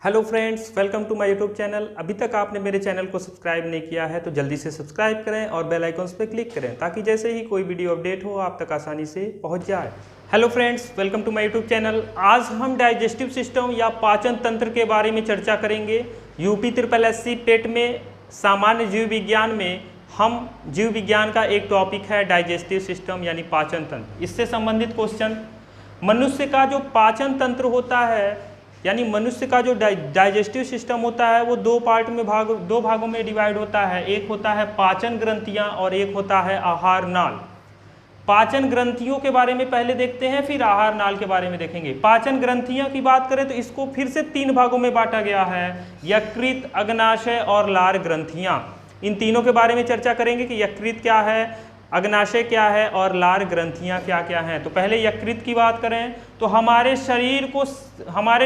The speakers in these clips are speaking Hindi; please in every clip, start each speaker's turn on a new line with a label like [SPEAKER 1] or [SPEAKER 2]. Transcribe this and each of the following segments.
[SPEAKER 1] Hello friends, welcome to my YouTube channel. अभी तक आपने मेरे चैनल को सब्सक्राइब नहीं किया है तो जल्दी से सब्सक्राइब करें और बेल आइकन्स पर क्लिक करें ताकि जैसे ही कोई वीडियो अपडेट हो आप तक आसानी से पहुंच जाए। Hello friends, welcome to my YouTube channel. आज हम डाइजेस्टिव सिस्टम या पाचन तंत्र के बारे में चर्चा करेंगे। यूपी SSSC पेट में सामान्य जीव विज्ञान में हम जीव विज्ञान का एक टॉपिक है डाइजेस्टिव सिस्टम यानी पाचन तंत्र। इससे संबंधित क्वेश्चन, मनुष्य का जो पाचन तंत्र होता है यानी मनुष्य का जो डाइजेस्टिव सिस्टम होता है वो दो भागों में डिवाइड होता है। एक होता है पाचन ग्रंथियां और एक होता है आहार नाल। पाचन ग्रंथियों के बारे में पहले देखते हैं, फिर आहार नाल के बारे में देखेंगे। पाचन ग्रंथियां की बात करें तो इसको फिर से तीन भागों में बांटा गया है, यकृत, अग्नाशय और लार ग्रंथियां। इन तीनों के बारे में चर्चा करेंगे कि यकृत क्या है, अग्नाशय क्या है और लार ग्रंथियां क्या क्या हैं। तो पहले यकृत की बात करें तो हमारे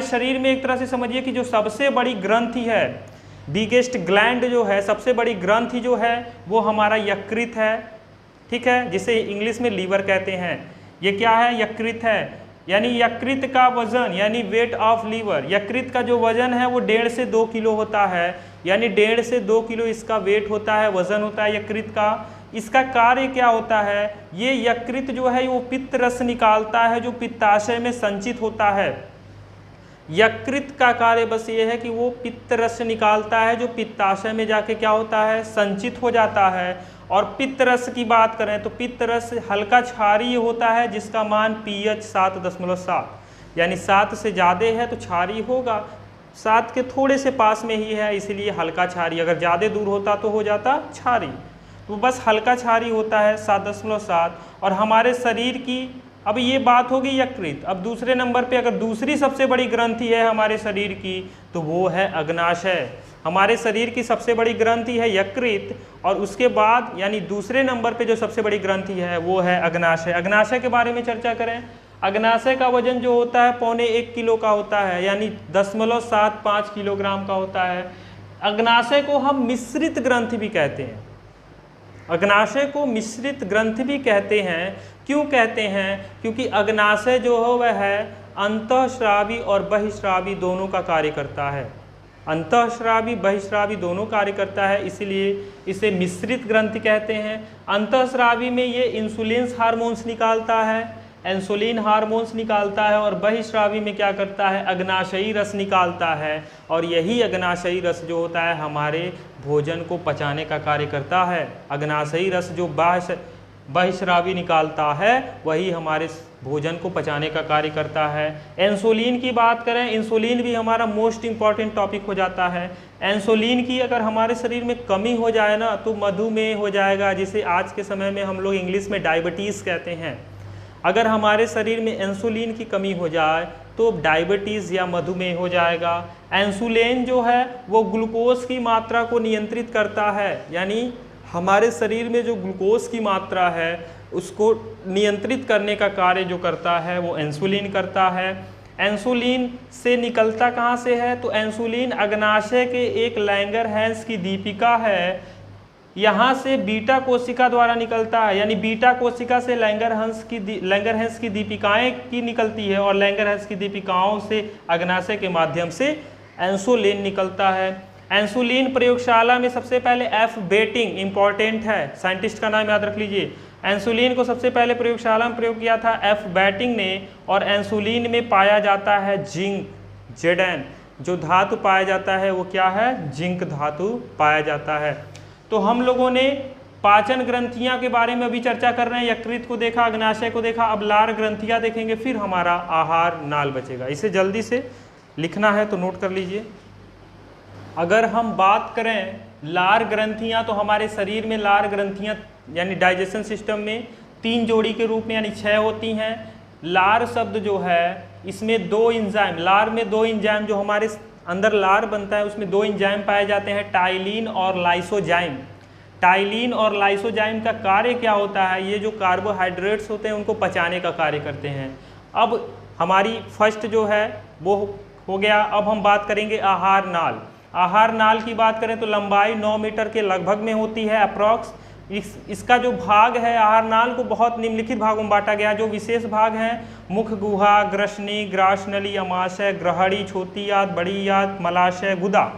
[SPEAKER 1] शरीर में एक तरह से समझिए कि जो सबसे बड़ी ग्रंथि है, बिगेस्ट ग्लैंड जो है, सबसे बड़ी ग्रंथि जो है वो हमारा यकृत है, ठीक है, जिसे इंग्लिश में लीवर कहते हैं। ये क्या है? यकृत है। यानी यकृत का वजन यानी वेट ऑफ लीवर, यकृत का जो वजन है वो 1.5 से 2 किलो होता है। यानी 1.5 से 2 किलो इसका वेट होता है, वजन होता है यकृत का। इसका कार्य क्या होता है? ये यकृत जो है वो पित्त रस निकालता है जो पित्ताशय में संचित होता है। यकृत का कार्य बस ये है कि वो पित्त रस निकालता है जो पित्ताशय में जाके क्या होता है? संचित हो जाता है। और पित्त रस की बात करें तो पित्त रस हल्का क्षारीय होता है जिसका मान pH 7.7 यानी 7 से ज़्यादा है तो क्षारीय होगा, 7 के थोड़े से पास में ही है इसलिए हल्का क्षारीय, अगर ज़्यादा दूर होता तो हो जाता क्षारीय। तो बस हल्का क्षारीय होता है 7.7। और हमारे शरीर की, अब ये बात होगी यकृत। अब दूसरे नंबर पे अगर दूसरी सबसे बड़ी ग्रंथि है हमारे शरीर की तो वो है अग्नाशय। हमारे शरीर की सबसे बड़ी ग्रंथि है यकृत और उसके बाद यानी दूसरे नंबर पे जो सबसे बड़ी ग्रंथि है वो है अग्नाशय। अग्नाशय के बारे में चर्चा करें। अग्नाशय का वजन जो होता है 0.25 किलो का होता है यानी 0.75 किलोग्राम का होता है। अग्नाशय को हम मिश्रित ग्रंथि भी कहते हैं। अग्नाशय को मिश्रित ग्रंथि भी कहते हैं। क्यों कहते हैं? क्योंकि अग्नाशय जो हो वह है अंतःस्रावी और बहिःस्रावी दोनों का कार्य करता है। अंतःस्रावी बहिःस्रावी दोनों कार्य करता है, इसलिए इसे मिश्रित ग्रंथि कहते हैं। अंतःस्रावी में ये इंसुलिन हार्मोन्स निकालता है, इंसुलिन हार्मोन्स निकालता है और बहिःस्रावी में क्या करता है? अग्नाशयी रस निकालता है। और यही अग्नाशयी रस जो होता है हमारे भोजन को पचाने का कार्य करता है। अग्नाशयी रस जो बहिःस्रावी निकालता है वही हमारे भोजन को पचाने का कार्य करता है। इंसुलिन की बात करें, इंसुलिन भी हमारा मोस्ट इम्पॉर्टेंट टॉपिक हो जाता है। इंसुलिन की अगर हमारे शरीर में कमी हो जाए ना तो मधुमेह हो जाएगा, जिसे आज के समय में हम लोग इंग्लिश में डायबिटीज़ कहते हैं। अगर हमारे शरीर में इंसुलिन की कमी हो जाए तो डायबिटीज़ या मधुमेह हो जाएगा। इंसुलिन जो है वो ग्लूकोज की मात्रा को नियंत्रित करता है, यानी हमारे शरीर में जो ग्लूकोज की मात्रा है उसको नियंत्रित करने का कार्य जो करता है वो इंसुलिन करता है। इंसुलिन से निकलता कहाँ से है? तो इंसुलिन अग्नाशय के एक लैंगरहैंस की दीपिका है, यहाँ से बीटा कोशिका द्वारा निकलता है। यानी बीटा कोशिका से लैंगरहैंस की दीपिकाएं की निकलती है और लैंगरहैंस की दीपिकाओं से अग्नाशय के माध्यम से इंसुलिन निकलता है। इंसुलिन प्रयोगशाला में सबसे पहले एफ बेटिंग इंपॉर्टेंट है, साइंटिस्ट का नाम याद रख लीजिए। इंसुलिन को सबसे पहले प्रयोगशाला में प्रयोग किया था एफ बेटिंग ने। और इंसुलिन में पाया जाता है जिंक, Zn। जो धातु पाया जाता है वो क्या है? जिंक धातु पाया जाता है। तो हम लोगों ने पाचन ग्रंथियां के बारे में अभी चर्चा कर रहे हैं। यकृत को देखा, अग्नाशय को देखा, अब लार ग्रंथियां देखेंगे, फिर हमारा आहार नाल बचेगा। इसे जल्दी से लिखना है तो नोट कर लीजिए। अगर हम बात करें लार ग्रंथियां तो हमारे शरीर में लार ग्रंथियां यानी डाइजेशन सिस्टम में 3 जोड़ी के रूप में यानी 6 होती हैं। लार शब्द जो है इसमें 2 इंजाइम, लार में 2 इंजाइम जो हमारे अंदर लार बनता है उसमें 2 इंजाइम पाए जाते हैं, टाइलिन और लाइसोजाइम। टाइलिन और लाइसोजाइम का कार्य क्या होता है? ये जो कार्बोहाइड्रेट्स होते हैं उनको पचाने का कार्य करते हैं। अब हमारी फर्स्ट जो है वो हो गया। अब हम बात करेंगे आहार नाल। आहार नाल की बात करें तो लंबाई 9 मीटर के लगभग में होती है अप्रॉक्स। इसका जो भाग है आहार नाल को बहुत निम्नलिखित भागों में बांटा गया। जो विशेष भाग हैं मुख गुहा, ग्रसनी, ग्रासनली, अमाशय, ग्रहणी, छोटी आंत, बड़ी आंत, मलाशय, गुदा,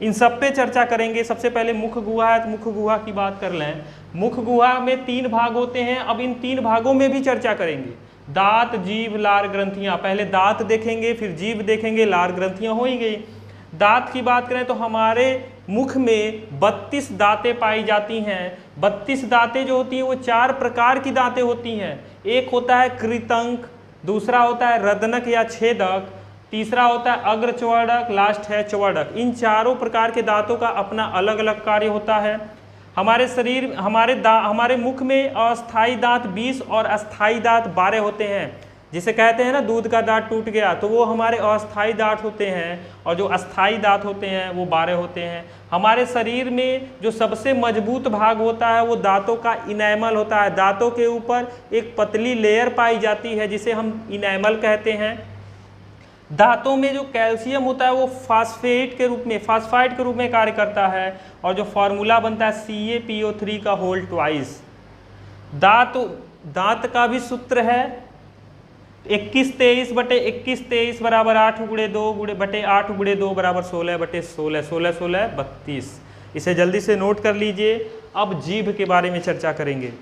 [SPEAKER 1] इन सब पे चर्चा करेंगे। सबसे पहले मुख गुहा है तो मुख गुहा की बात कर लें। मुख गुहा में 3 भाग होते हैं। अब इन 3 भागों में भी चर्चा करेंगे। दांत, जीभ, लार, ग्रंथियां। पहले दांत देखेंगे, फिर जीभ देखेंगे, लार, ग्रंथियां हो ही गई। दांत की बात करें तो हमारे मुख में 32 दांतें पाई जाती हैं। 32 दांतें जो होती हैं वो 4 प्रकार की दांतें होती हैं। एक होता है कृतंक, दूसरा होता है रदनक या छेदक, तीसरा होता है अग्र चौड़क, लास्ट है चौड़क। इन चारों प्रकार के दांतों का अपना अलग अलग कार्य होता है। हमारे शरीर हमारे मुख में अस्थाई दांत 20 और अस्थाई दांत 12 होते हैं। जिसे कहते हैं ना दूध का दांत टूट गया, तो वो हमारे अस्थाई दांत होते हैं, और जो अस्थाई दांत होते हैं वो 12 होते हैं। हमारे शरीर में जो सबसे मजबूत भाग होता है वो दांतों का इनैमल होता है। दांतों के ऊपर एक पतली लेयर पाई जाती है जिसे हम इनैमल कहते हैं। दांतों में जो कैल्शियम होता है वो फास्फाइड के रूप में कार्य करता है, और जो फार्मूला बनता है CaPO3 का होल ट्वाइस। दांत का भी सूत्र है 21-23/21-23 बराबर 8/2/8/2 बराबर 16/16, 16-16 32। इसे जल्दी से नोट कर लीजिए। अब जीभ के बारे में चर्चा करेंगे।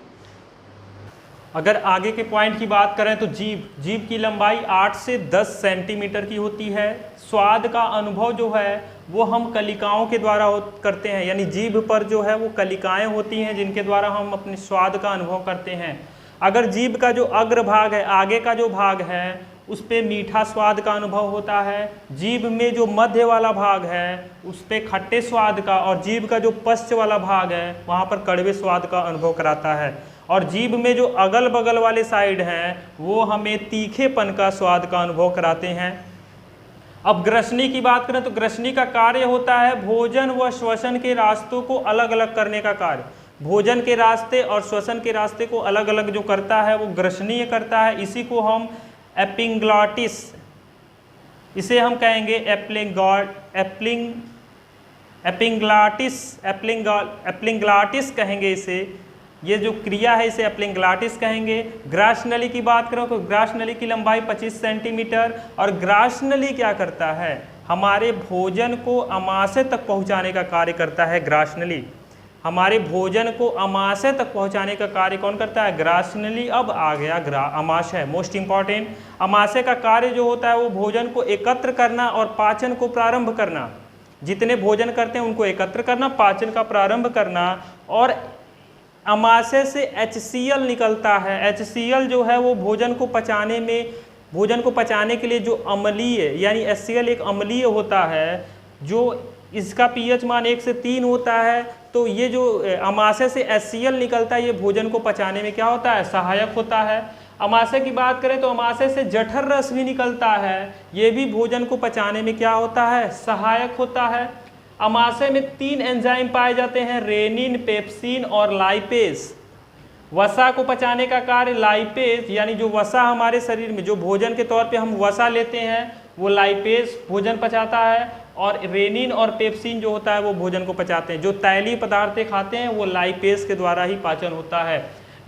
[SPEAKER 1] अगर आगे के पॉइंट की बात करें तो जीभ की लंबाई 8 से 10 सेंटीमीटर की होती है। स्वाद का अनुभव जो है वो हम कलिकाओं के द्वारा करते हैं, यानी जीभ पर जो है वो कलिकाएं होती हैं जिनके द्वारा हम अपने स्वाद का अनुभव करते हैं। अगर जीभ का जो अग्र भाग है, आगे का जो भाग है, उस पे मीठा स्वाद का अनुभव होता है। जीभ में जो मध्य वाला भाग है उस पे खट्टे स्वाद का, और जीभ का जो पश्च वाला भाग है वहाँ पर कड़वे स्वाद का अनुभव कराता है। और जीभ में जो अगल बगल वाले साइड हैं वो हमें तीखेपन का स्वाद का अनुभव कराते हैं। अब ग्रसनी की बात करें तो ग्रसनी का कार्य होता है भोजन व श्वसन के रास्तों को अलग अलग करने का कार्य। भोजन के रास्ते और श्वसन के रास्ते को अलग अलग जो करता है वो ग्रसनीय करता है। इसी को हम एपिंग्लॉटिस, इसे हम कहेंगे एपिंग्लॉटिस कहेंगे इसे। ये जो क्रिया है इसे एपिंग्लॉटिस कहेंगे। ग्रास नली की बात करो तो ग्रास नली की लंबाई 25 सेंटीमीटर, और ग्रास नली क्या करता है, हमारे भोजन को अमाशय तक पहुंचाने का कार्य करता है। ग्रास नली हमारे भोजन को अमाशय तक पहुंचाने का कार्य कौन करता है, ग्रास नली। अब आ गया अमाशय, मोस्ट इंपॉर्टेंट। अमाशय का कार्य जो होता है वो भोजन को एकत्र करना और पाचन को प्रारंभ करना। जितने भोजन करते हैं उनको एकत्र करना, पाचन का प्रारंभ करना। और अमाशय से HCl निकलता है। HCl जो है वो भोजन को पचाने के लिए जो अम्लीय, यानी HCl एक अम्लीय होता है, जो इसका pH मान 1 से 3 होता है। तो ये जो अमाशय से HCl निकलता है ये भोजन को पचाने में क्या होता है, सहायक होता है। अमाशय की बात करें तो अमाशय से जठर रस भी निकलता है, ये भी भोजन को पचाने में क्या होता है, सहायक होता है। अमाशय में 3 एंजाइम पाए जाते हैं, रेनिन, पेप्सिन और लाइपेज। वसा को पचाने का कार्य लाइपेज, यानी जो वसा हमारे शरीर में जो भोजन के तौर पे हम वसा लेते हैं वो लाइपेज भोजन पचाता है, और रेनिन और पेप्सिन जो होता है वो भोजन को पचाते हैं। जो तैलीय पदार्थें खाते हैं वो लाइपेज के द्वारा ही पाचन होता है।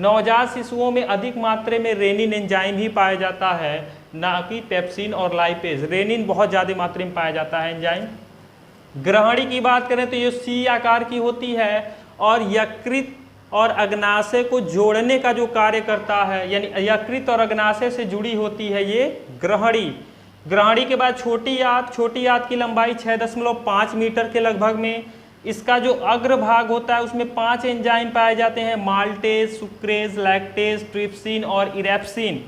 [SPEAKER 1] नवजात शिशुओं में अधिक मात्रा में रेनिन एंजाइम ही पाया जाता है, ना कि पेप्सिन और लाइपेज। रेनिन बहुत ज़्यादा मात्रा में पाया जाता है एंजाइम। ग्रहणी की बात करें तो ये C आकार की होती है, और यकृत और अग्नाशय को जोड़ने का जो कार्य करता है, यानी यकृत और अग्नाशय से जुड़ी होती है ये ग्रहणी। ग्रहणी के बाद छोटी आंत की लंबाई 6.5 मीटर के लगभग में। इसका जो अग्र भाग होता है उसमें 5 एंजाइम पाए जाते हैं, माल्टेज, सुक्रेज, लैक्टेज, ट्रिप्सिन और इरेप्सिन।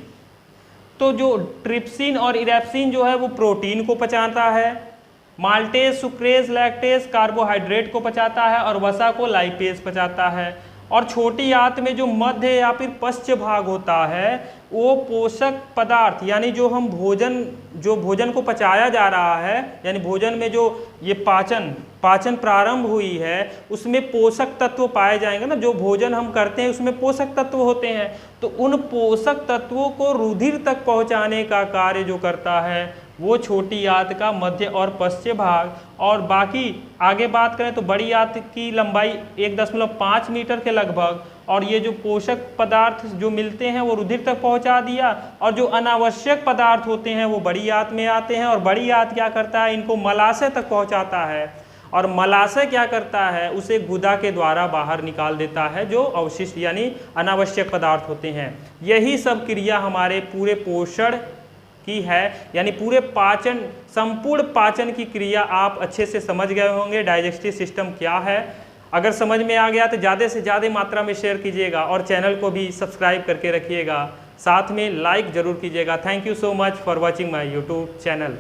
[SPEAKER 1] तो जो ट्रिप्सिन और इरेप्सिन जो है वो प्रोटीन को पचाता है, माल्टेज, सुक्रेज, लैक्टेज कार्बोहाइड्रेट को पचाता है, और वसा को लाइपेज पचाता है। और छोटी आंत में जो मध्य या फिर पश्च भाग होता है वो पोषक पदार्थ, यानी जो भोजन को पचाया जा रहा है, यानी भोजन में जो ये पाचन प्रारंभ हुई है उसमें पोषक तत्व पाए जाएंगे ना। जो भोजन हम करते हैं उसमें पोषक तत्व होते हैं, तो उन पोषक तत्वों को रुधिर तक पहुंचाने का कार्य जो करता है वो छोटी आंत का मध्य और पश्चिम भाग, और बाकी आगे बात करें तो बड़ी आंत की लंबाई 1.5 मीटर के लगभग, और ये जो पोषक पदार्थ जो मिलते हैं वो रुधिर तक पहुंचा दिया, और जो अनावश्यक पदार्थ होते हैं वो बड़ी आंत में आते हैं, और बड़ी आंत क्या करता है, इनको मलाशय तक पहुंचाता है, और मलाशय क्या करता है, उसे गुदा के द्वारा बाहर निकाल देता है जो अवशिष्ट यानी अनावश्यक पदार्थ होते हैं। यही सब क्रिया हमारे पूरे पोषण की है, यानी पूरे पाचन, संपूर्ण पाचन की क्रिया आप अच्छे से समझ गए होंगे। डाइजेस्टिव सिस्टम क्या है, अगर समझ में आ गया तो ज़्यादा से ज़्यादा मात्रा में शेयर कीजिएगा और चैनल को भी सब्सक्राइब करके रखिएगा, साथ में लाइक ज़रूर कीजिएगा। Thank you so much for watching my YouTube channel.